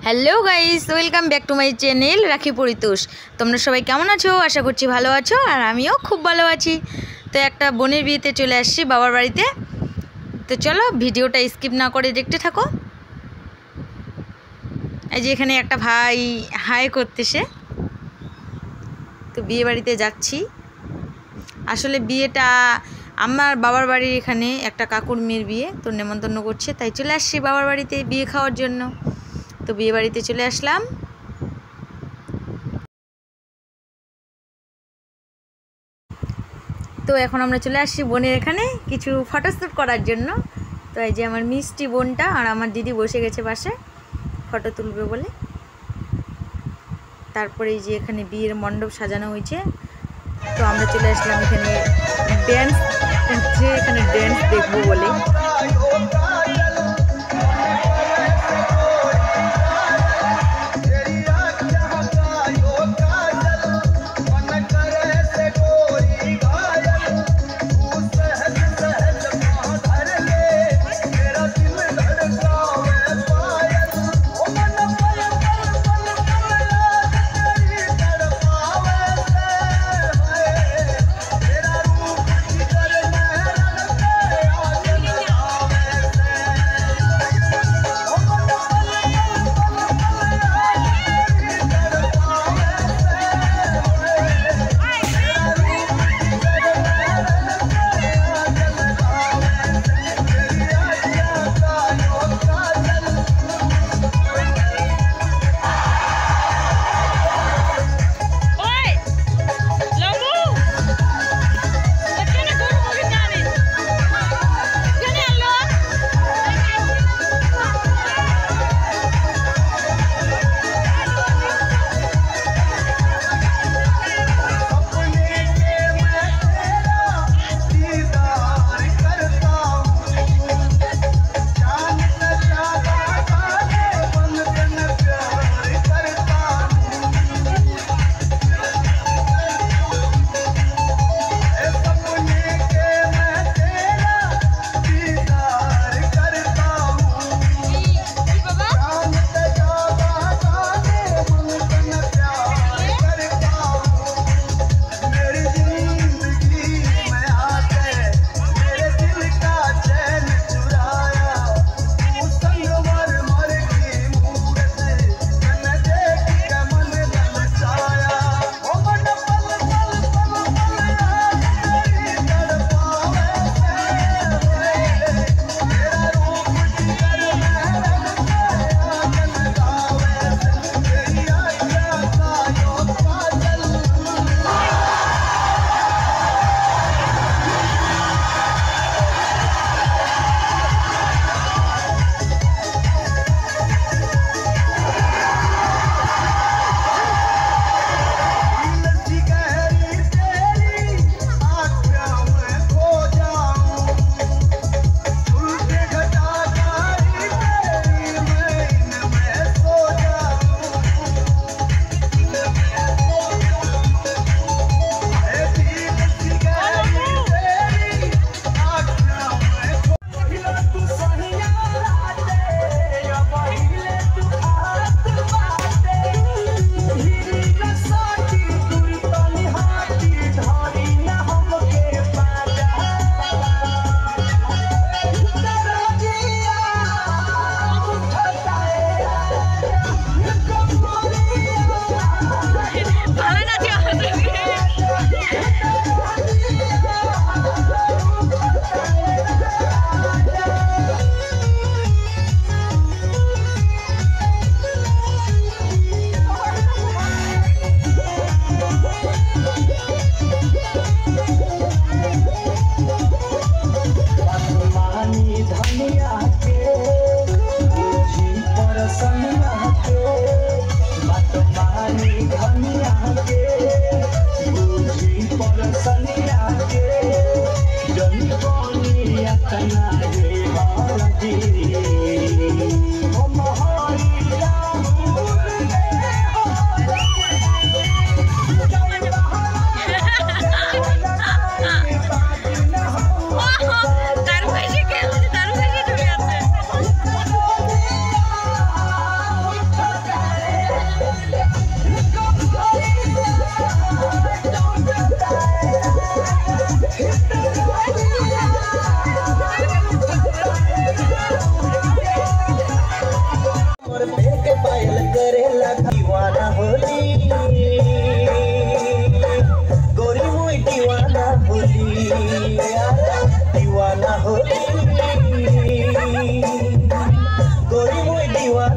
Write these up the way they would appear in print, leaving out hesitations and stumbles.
Hello guys, welcome back to my channel রাখি পরিতোষ। তোমরা সবাই কেমন আছো? আশা করছি ভালো আছো, আর আমিও খুব ভালো আছি। তো একটা বোনের বিয়েতে চলে আসছি বাবার বাড়িতে। তো চলো ভিডিওটা স্কিপ না করে দেখতে থাকো। এই যে এখানে একটা ভাই হাই করতেছে। তো বিয়ে বাড়িতে যাচ্ছি। আসলে বিয়েটা আমার বাবার বাড়ির এখানে একটা কাকুর মেয়ের বিয়ে, তো নেমন্তন্ন করছে, তাই চলে আসছি বাবার বাড়িতে বিয়ে খাওয়ার জন্য। তো বিয়ে বাড়িতে চলে আসলাম। তো এখন আমরা চলে আসছি বোনের এখানে কিছু ফটোশ্যুট করার জন্য। তো এই যে আমার মিষ্টি বোনটা আর আমার দিদি বসে গেছে পাশে ফটো তুলবে বলে। তারপরে এই যে এখানে বিয়ের মণ্ডপ সাজানো হয়েছে। তো আমরা চলে আসলাম এখানে ড্যান্স দেখবো বলে।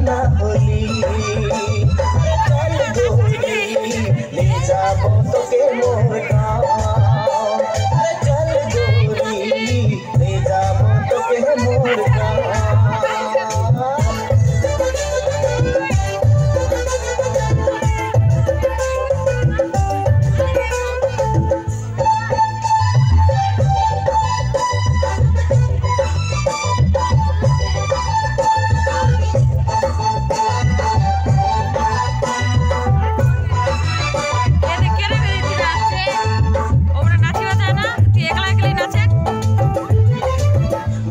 दीवाना होली चल गोरी ले जाबो तोके मोर गाँव चल गोरी ले जाबो तोके मोर गाँव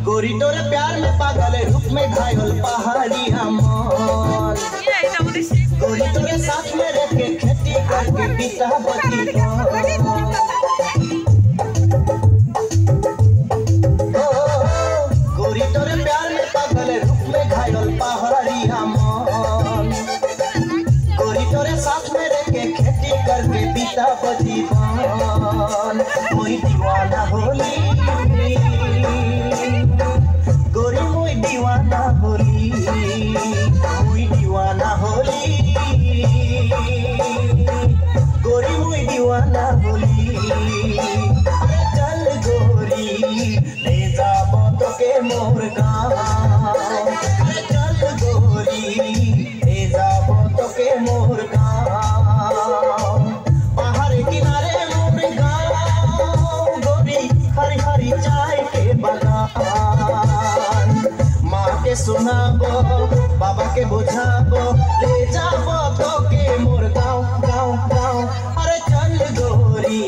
गोरी तोरे प्यार में पागल रूप में घायल पहाड़ी अमन गोरी तोरे साथ में रह के खेती करके बीता बती गोरी तोरे प्यार में पागल रूप में घायल पहाड़ी अमन गोरी तोरे साथ में रह के खेती करके बीता बती मोई दीवाना होली गोरी मोई दीवाना होली मोई दीवाना होली गोरी मोई दीवाना होली चल गोरी ले जाबो तोके मोर गाँव चल गोरी ले जाबो तोके मोर गाँव पहाड़ किनारे मोर गाँव गोरी हरी हरी चाय के बगान माँ के सुनाबो बाबा के बुझाबो ले जाबो तोके मोर गाँव गाँव गाँव अरे चल गोरी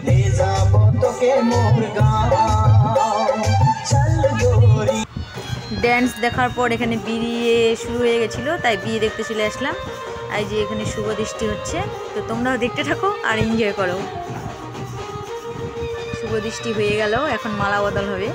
ले जाबो तोके मोर गाँव चल गोरी ড্যান্স দেখার পর এখানে বিয়ে শুরু হয়ে গেছিলো, তাই বিয়ে দেখতে চলে আসলাম। এই যে এখানে শুভ দৃষ্টি হচ্ছে, তো তোমরাও দেখতে থাকো আর এনজয় করো। শুভ দৃষ্টি হয়ে গেল, এখন মালা বদল হবে।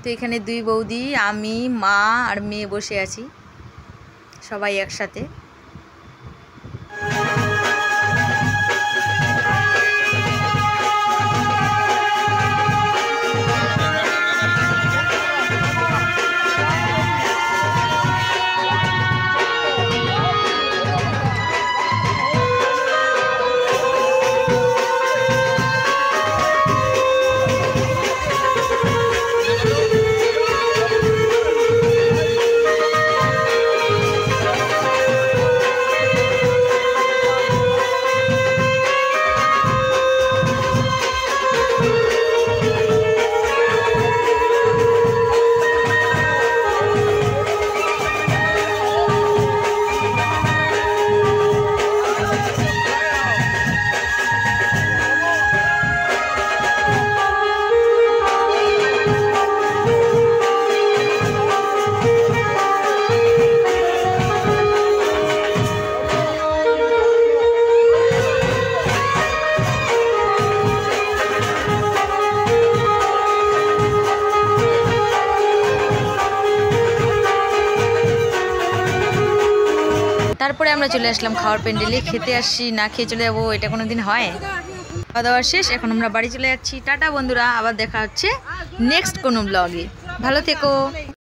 তো এখানে দুই বৌদি, আমি, মা আর মেয়ে বসে আছি সবাই একসাথে। তারপরে আমরা চলে আসলাম খাওয়ার প্যান্ডেলে। খেতে আসছি না খেয়ে চলে যাবো, এটা কোনো দিন হয়? খাওয়া দাওয়া শেষ, এখন আমরা বাড়ি চলে যাচ্ছি। টাটা বন্ধুরা, আবার দেখা হচ্ছে নেক্সট কোনো ব্লগে। ভালো থেকো।